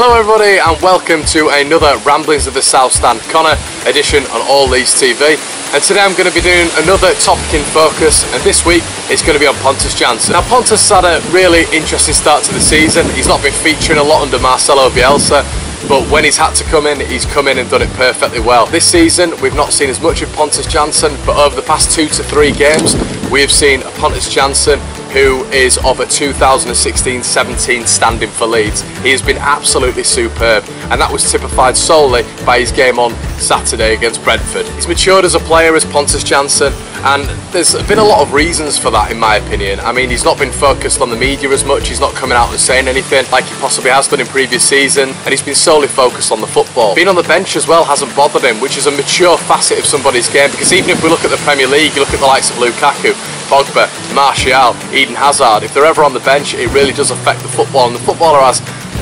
Hello everybody and welcome to another Ramblings of the South Stand Conor edition on All Leeds TV. And today I'm going to be doing another topic in focus, and this week it's going to be on Pontus Jansson. Now Pontus has had a really interesting start to the season. He's not been featuring a lot under Marcelo Bielsa, but when he's had to come in, he's come in and done it perfectly well. This season we've not seen as much of Pontus Jansson, but over the past 2 to 3 games we have seen a Pontus Jansson who is of a 2016-17 standing for Leeds. He has been absolutely superb, and that was typified solely by his game on Saturday against Brentford. He's matured as a player as Pontus Jansson, and there's been a lot of reasons for that in my opinion. I mean, he's not been focused on the media as much, he's not coming out and saying anything like he possibly has done in previous season, and he's been solely focused on the football. Being on the bench as well hasn't bothered him, which is a mature facet of somebody's game, because even if we look at the Premier League, you look at the likes of Lukaku, Pogba, Martial, Eden Hazard, if they're ever on the bench it really does affect the football, and the footballer has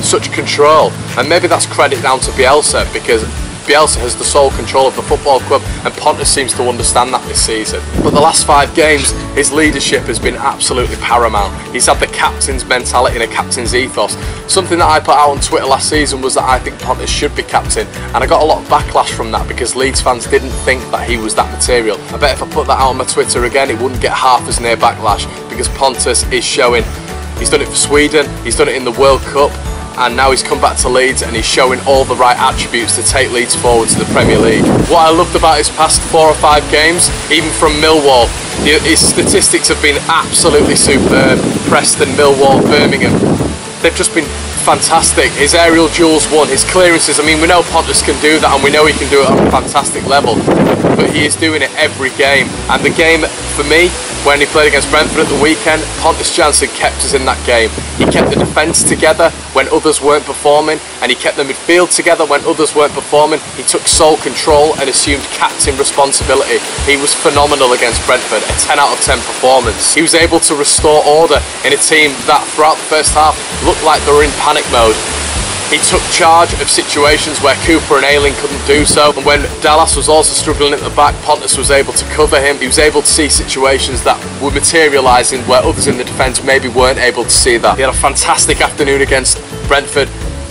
such control, and maybe that's credit down to Bielsa, because Bielsa has the sole control of the football club, and Pontus seems to understand that this season. But the last 5 games, his leadership has been absolutely paramount. He's had the captain's mentality and a captain's ethos. Something that I put out on Twitter last season was that I think Pontus should be captain, and I got a lot of backlash from that because Leeds fans didn't think that he was that material. I bet if I put that out on my Twitter again it wouldn't get half as near backlash, because Pontus is showing, he's done it for Sweden, he's done it in the World Cup, and now he's come back to Leeds and he's showing all the right attributes to take Leeds forward to the Premier League. What I loved about his past 4 or 5 games, even from Millwall, his statistics have been absolutely superb. Preston, Millwall, Birmingham, they've just been fantastic. His aerial duels won, his clearances, I mean we know Pontus can do that and we know he can do it on a fantastic level, but he is doing it every game. And the game for me, when he played against Brentford at the weekend, Pontus Jansson kept us in that game. He kept the defence together when others weren't performing, and he kept the midfield together when others weren't performing. He took sole control and assumed captain responsibility. He was phenomenal against Brentford, a 10 out of 10 performance. He was able to restore order in a team that throughout the first half looked like they were in panic mode. He took charge of situations where Cooper and Ayling couldn't do so, and when Dallas was also struggling at the back, Pontus was able to cover him. He was able to see situations that were materialising where others in the defence maybe weren't able to see that. He had a fantastic afternoon against Brentford,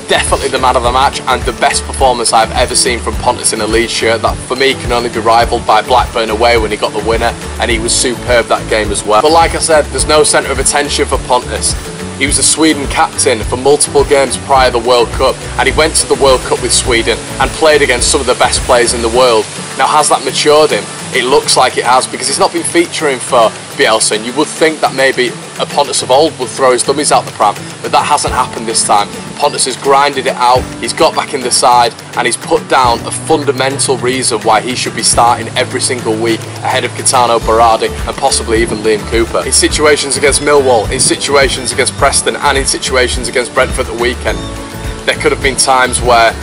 definitely the man of the match, and the best performance I've ever seen from Pontus in a Leeds shirt. That for me can only be rivalled by Blackburn away when he got the winner, and he was superb that game as well. But like I said, there's no centre of attention for Pontus. He was a Sweden captain for multiple games prior to the World Cup, and he went to the World Cup with Sweden and played against some of the best players in the world. Now, has that matured him? It looks like it has, because he's not been featuring for Bielsa, and you would think that maybe a Pontus of old would throw his dummies out the pram, but that hasn't happened this time. Pontus has grinded it out, he's got back in the side, and he's put down a fundamental reason why he should be starting every single week ahead of Gaetano Berardi and possibly even Liam Cooper. In situations against Millwall, in situations against Preston, and in situations against Brentford at the weekend, there could have been times where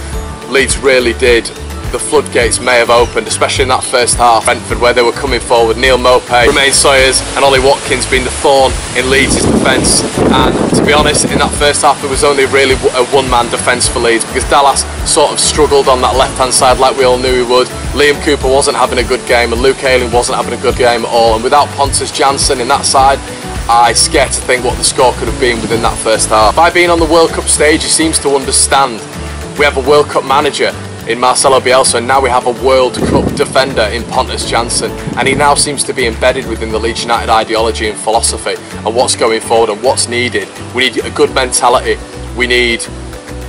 Leeds really did, the floodgates may have opened, especially in that first half. Brentford, where they were coming forward, Neil Maupay, Romain Sawyers and Ollie Watkins being the thorn in Leeds' defence, and to be honest, in that first half there was only really a one-man defence for Leeds, because Dallas sort of struggled on that left-hand side like we all knew he would. Liam Cooper wasn't having a good game, and Luke Ayling wasn't having a good game at all, and without Pontus Jansson in that side, I'm scared to think what the score could have been within that first half. By being on the World Cup stage, he seems to understand. We have a World Cup manager in Marcelo Bielsa, and now we have a World Cup defender in Pontus Jansson, and he now seems to be embedded within the Leeds United ideology and philosophy and what's going forward and what's needed. We need a good mentality, we need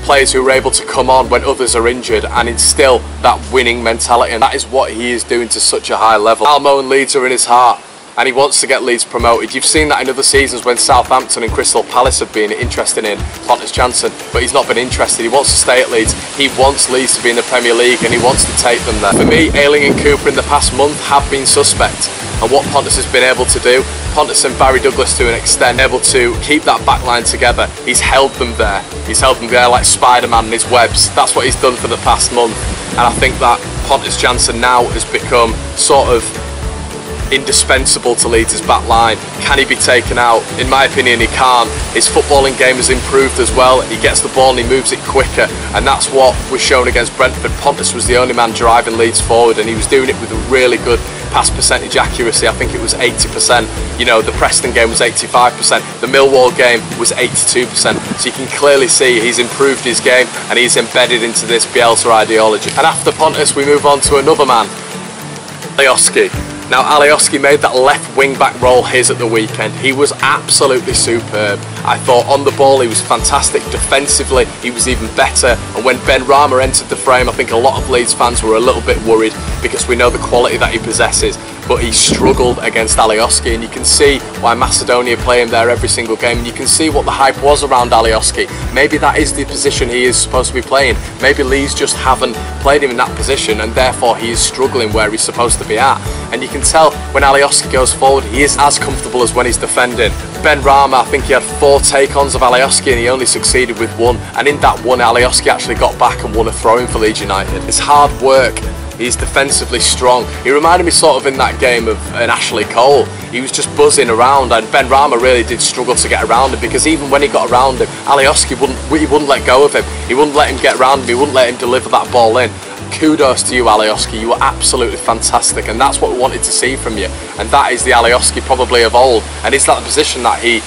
players who are able to come on when others are injured and instill that winning mentality, and that is what he is doing to such a high level. Almo and Leeds are in his heart, and he wants to get Leeds promoted. You've seen that in other seasons when Southampton and Crystal Palace have been interested in Pontus Jansson, but he's not been interested. He wants to stay at Leeds. He wants Leeds to be in the Premier League, and he wants to take them there. For me, Ayling and Cooper in the past month have been suspect, and what Pontus has been able to do, Pontus and Barry Douglas to an extent, able to keep that back line together. He's held them there. He's held them there like Spider-Man in his webs. That's what he's done for the past month, and I think that Pontus Jansson now has become sort of indispensable to Leeds' back line. Can he be taken out? In my opinion, he can't. His footballing game has improved as well. He gets the ball and he moves it quicker, and that's what was shown against Brentford. Pontus was the only man driving Leeds forward, and he was doing it with a really good pass percentage accuracy, I think it was 80%. You know, the Preston game was 85%. The Millwall game was 82%. So you can clearly see he's improved his game and he's embedded into this Bielsa ideology. And after Pontus, we move on to another man, Alioski. Now, Alioski made that left wing-back role his at the weekend. He was absolutely superb. I thought on the ball he was fantastic. Defensively, he was even better. And when Ben Rama entered the frame, I think a lot of Leeds fans were a little bit worried because we know the quality that he possesses. But he struggled against Alioski, and you can see why Macedonia play him there every single game. And you can see what the hype was around Alioski. Maybe that is the position he is supposed to be playing. Maybe Leeds just haven't played him in that position, and therefore he is struggling where he's supposed to be at. And you can tell when Alioski goes forward, he is as comfortable as when he's defending. Ben Rama, I think he had 4 take-ons of Alioski and he only succeeded with 1. And in that one, Alioski actually got back and won a throw-in for Leeds United. It's hard work. He's defensively strong. He reminded me sort of in that game of an Ashley Cole. He was just buzzing around, and Ben Rama really did struggle to get around him, because even when he got around him, Alioski wouldn't let go of him. He wouldn't let him get around him. He wouldn't let him deliver that ball in. Kudos to you, Alioski. You were absolutely fantastic, and that's what we wanted to see from you. And that is the Alioski probably of old. And is that the position that he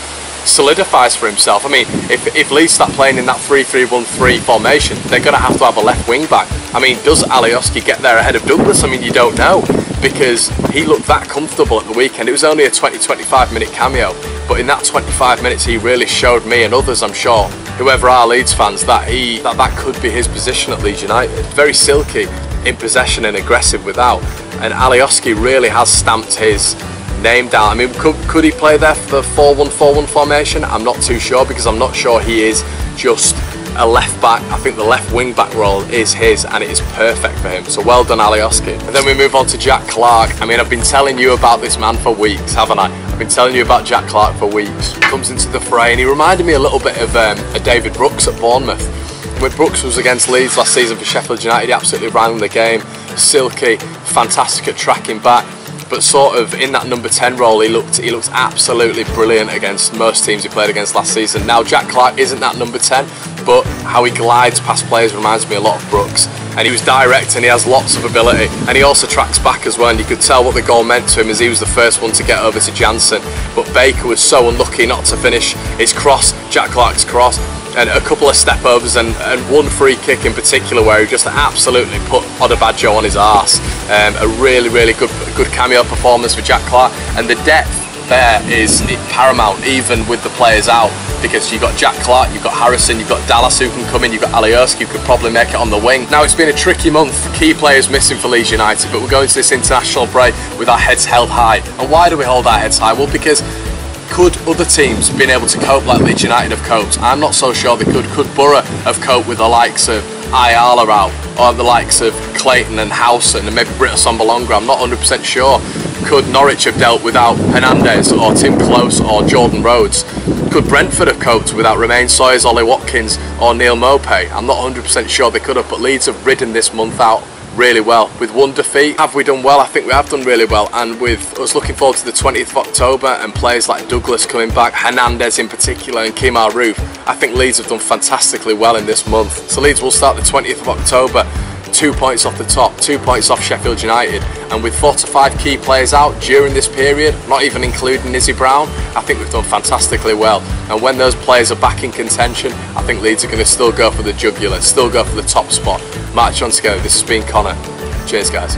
solidifies for himself? I mean, if Leeds start playing in that 3-3-1-3 formation, they're going to have a left wing back. I mean, does Alioski get there ahead of Douglas? I mean, you don't know, because he looked that comfortable at the weekend. It was only a 20-25 minute cameo, but in that 25 minutes he really showed me and others, I'm sure, whoever are Leeds fans, that that could be his position at Leeds United. Very silky in possession and aggressive without, and Alioski really has stamped his name down. I mean, could he play there for the 4-1-4-1 formation? I'm not too sure, because I'm not sure he is just a left back. I think the left wing back role is his, and it is perfect for him. So well done, Alioski. And then we move on to Jack Clarke. I mean, I've been telling you about this man for weeks, haven't I? I've been telling you about Jack Clarke for weeks. He comes into the fray, and he reminded me a little bit of a David Brooks at Bournemouth. When Brooks was against Leeds last season for Sheffield United, he absolutely ran the game. Silky, fantastic at tracking back. But sort of in that number 10 role, he looked absolutely brilliant against most teams he played against last season. Now, Jack Clarke isn't that number 10, but how he glides past players reminds me a lot of Brooks. And he was direct, and he has lots of ability, and he also tracks back as well, and you could tell what the goal meant to him, as he was the first one to get over to JANSSON. But Baker was so unlucky not to finish his cross, Jack Clarke's cross, and a couple of step overs and one free kick in particular where he just absolutely put Odebajo on his arse. A really good cameo performance for Jack Clarke, and the depth there is paramount even with the players out, because you've got Jack Clarke, you've got Harrison, you've got Dallas who can come in, you've got Alioski who could probably make it on the wing. Now, it's been a tricky month, key players missing for Leeds United, but we're going to this international break with our heads held high. And why do we hold our heads high? Well, because could other teams been able to cope like Leeds United have coped? I'm not so sure they could. Could Borough have coped with the likes of Ayala out, or the likes of Clayton and Howson and maybe Britta Sombalonga? I'm not 100% sure. Could Norwich have dealt without Hernandez or Tim Close or Jordan Rhodes? Could Brentford have coped without Romain Sawyers, Ollie Watkins or Neil Maupay? I'm not 100% sure they could have, but Leeds have ridden this month out really well. With one defeat, have we done well? I think we have done really well, and with us looking forward to the 20th of October and players like Douglas coming back, Hernandez in particular, and Kemar Roof, I think Leeds have done fantastically well in this month. So Leeds will start the 20th of October 2 points off the top, 2 points off Sheffield United, and with 4 to 5 key players out during this period, not even including Izzy Brown, I think we've done fantastically well. And when those players are back in contention, I think Leeds are going to still go for the jugular, still go for the top spot. March on together. This has been Conor. Cheers, guys.